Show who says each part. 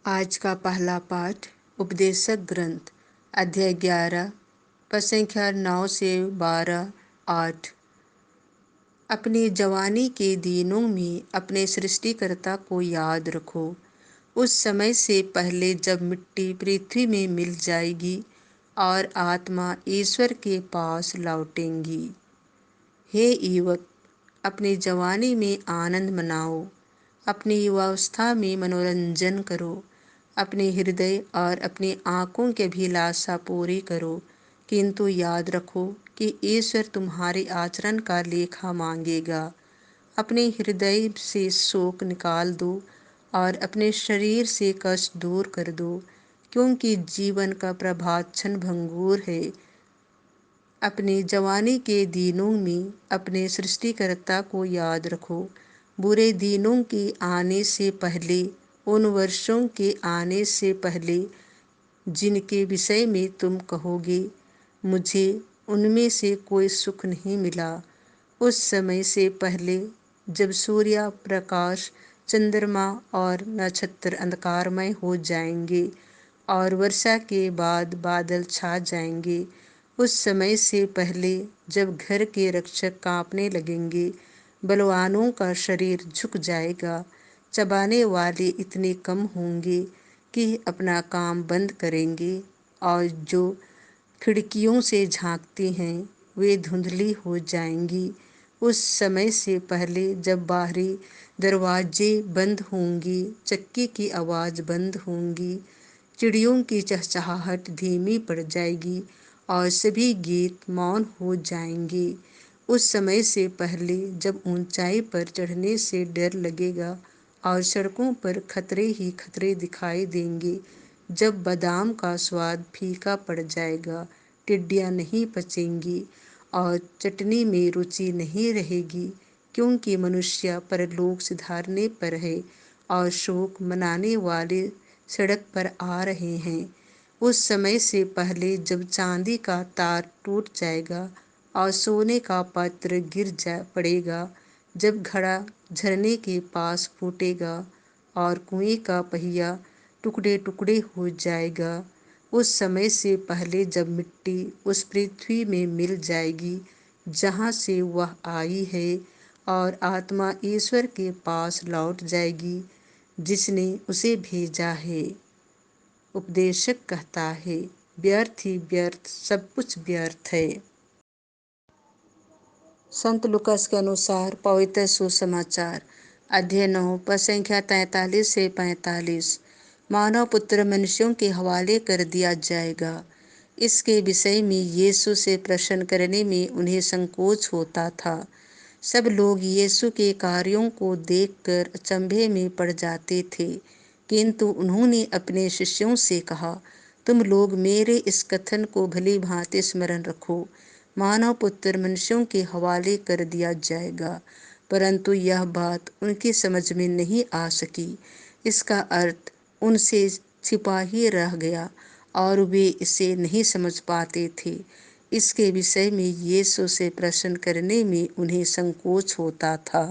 Speaker 1: आज का पहला पाठ उपदेशक ग्रंथ अध्याय 11 पद संख्या 9 से 12 8। अपनी जवानी के दिनों में अपने सृष्टिकर्ता को याद रखो, उस समय से पहले जब मिट्टी पृथ्वी में मिल जाएगी और आत्मा ईश्वर के पास लौटेंगी। हे युवक, अपनी जवानी में आनंद मनाओ, अपनी युवावस्था में मनोरंजन करो, अपने हृदय और अपनी आँखों की अभिलाषा पूरी करो, किंतु याद रखो कि ईश्वर तुम्हारे आचरण का लेखा मांगेगा। अपने हृदय से शोक निकाल दो और अपने शरीर से कष्ट दूर कर दो, क्योंकि जीवन का प्रभात क्षण भंगुर है। अपने जवानी के दिनों में अपने सृष्टिकर्ता को याद रखो, बुरे दिनों के आने से पहले, उन वर्षों के आने से पहले जिनके विषय में तुम कहोगे, मुझे उनमें से कोई सुख नहीं मिला। उस समय से पहले जब सूर्य प्रकाश, चंद्रमा और नक्षत्र अंधकारमय हो जाएंगे और वर्षा के बाद बादल छा जाएंगे, उस समय से पहले जब घर के रक्षक कांपने लगेंगे, बलवानों का शरीर झुक जाएगा, चबाने वाले इतने कम होंगे कि अपना काम बंद करेंगे, और जो खिड़कियों से झांकती हैं वे धुंधली हो जाएंगी। उस समय से पहले जब बाहरी दरवाजे बंद होंगे, चक्की की आवाज़ बंद होंगी, चिड़ियों की चहचहाहट धीमी पड़ जाएगी और सभी गीत मौन हो जाएंगे। उस समय से पहले जब ऊंचाई पर चढ़ने से डर लगेगा और सड़कों पर खतरे ही खतरे दिखाई देंगे, जब बादाम का स्वाद फीका पड़ जाएगा, टिड्डियाँ नहीं पचेंगी और चटनी में रुचि नहीं रहेगी, क्योंकि मनुष्य परलोक सिधारने पर है और शोक मनाने वाले सड़क पर आ रहे हैं। उस समय से पहले जब चांदी का तार टूट जाएगा और सोने का पात्र गिर जा पड़ेगा, जब घड़ा झरने के पास फूटेगा और कुएं का पहिया टुकड़े टुकड़े हो जाएगा, उस समय से पहले जब मिट्टी उस पृथ्वी में मिल जाएगी जहाँ से वह आई है और आत्मा ईश्वर के पास लौट जाएगी जिसने उसे भेजा है। उपदेशक कहता है, व्यर्थ ही व्यर्थ, सब कुछ व्यर्थ है। संत लुकास के अनुसार पवित्र सुसमाचार अध्याय 9 पद संख्या 43 से 45। मानव पुत्र मनुष्यों के हवाले कर दिया जाएगा। इसके विषय में यीशु से प्रश्न करने में उन्हें संकोच होता था। सब लोग यीशु के कार्यों को देखकर अचंभे में पड़ जाते थे, किंतु उन्होंने अपने शिष्यों से कहा, तुम लोग मेरे इस कथन को भली भांति स्मरण रखो। मानव पुत्र मनुष्यों के हवाले कर दिया जाएगा। परंतु यह बात उनकी समझ में नहीं आ सकी। इसका अर्थ उनसे छिपा ही रह गया और वे इसे नहीं समझ पाते थे। इसके विषय में यीशु से प्रश्न करने में उन्हें संकोच होता था।